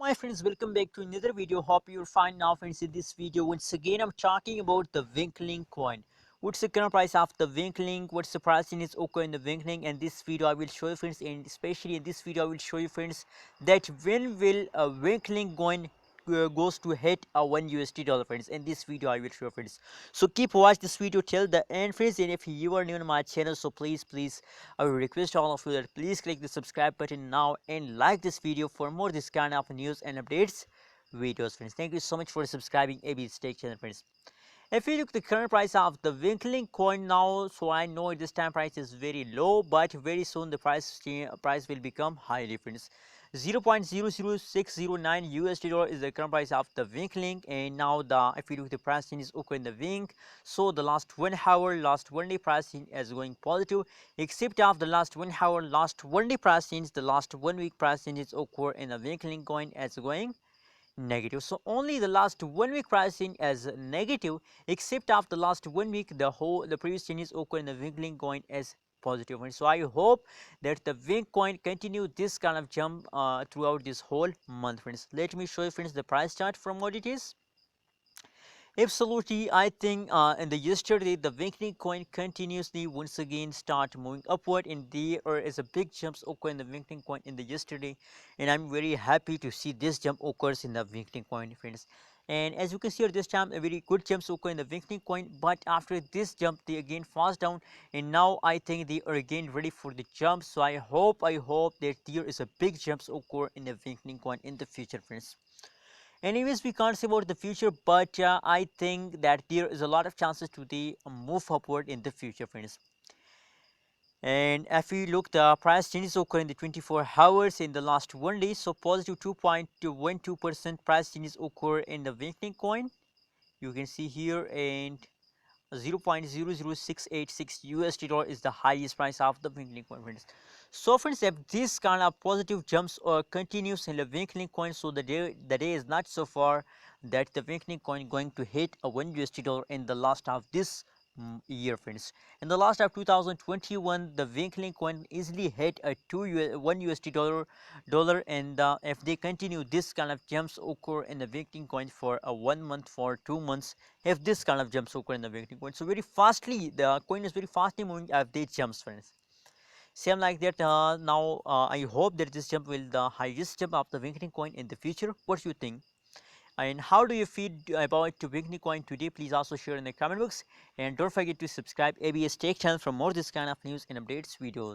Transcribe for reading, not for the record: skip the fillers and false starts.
My friends, welcome back to another video. Hope you're fine now, friends. In this video, once again, I'm talking about the Winklink coin. What's the current price of the Winklink? What's the pricing is okay in the Winklink? And this video, I will show you, friends, and especially in this video, I will show you, friends, that when will a Winklink coin goes to hit a $1 friends. In this video I will show you, friends, so keep watch this video till the end, friends. And if you are new to my channel, so please I will request all of you that please click the subscribe button now and like this video for more this kind of news and updates videos, friends. Thank you so much for subscribing AB's Tech channel, friends. If you look the current price of the Winklink coin now, so I know this time price is very low, but very soon the price will become high, friends. 0.00609 USD is the current price of the Winklink, and now the if you look the pricing is okay in the Wink. So the last 1 hour, last 1 day pricing is going positive, except of the last 1 hour, last 1 day pricing, the last 1 week pricing is okay in the Winklink coin as going negative. So only the last 1 week pricing as negative, except after the last 1 week the previous change is okay in the Winklink coin as positive. And so I hope that the Wink coin continue this kind of jump throughout this whole month, friends. Let me show you, friends, the price chart from what it is. Absolutely, I think in the yesterday the Winklink coin continuously once again start moving upward, and there is a big jumps occur in the Winklink coin in the yesterday, and I'm very happy to see this jump occurs in the Winklink coin, friends. And as you can see here, this time a very good jumps occur in the Winklink coin, but after this jump they again falls down, and now I think they are again ready for the jump. So I hope that there is a big jumps occur in the Winklink coin in the future, friends. Anyways, we can't say about the future, but I think that there is a lot of chances to the move upward in the future, friends. And if we look, the price changes occur in the 24 hours in the last 1 day. So positive 2.12% price changes occur in the Winklink coin. You can see here, and 0.00686 USD is the highest price of the Winklink coin, friends. So friends, if this kind of positive jumps continues in the Winklink coin, so the day is not so far that the Winklink coin going to hit a $1 in the last of this year, friends. In the last of 2021, the Winklink coin easily hit a $1 and if they continue this kind of jumps occur in the Winklink coin for a 1 month, for 2 months, if this kind of jumps occur in the Winklink coin, so very fastly the coin is very fastly moving if they jumps, friends. Same like that, now I hope that this jump will the highest jump of the Winklink coin in the future. What do you think? And how do you feel about to Winklink coin today? Please also share in the comment box, and don't forget to subscribe ABS Tech channel for more this kind of news and updates videos.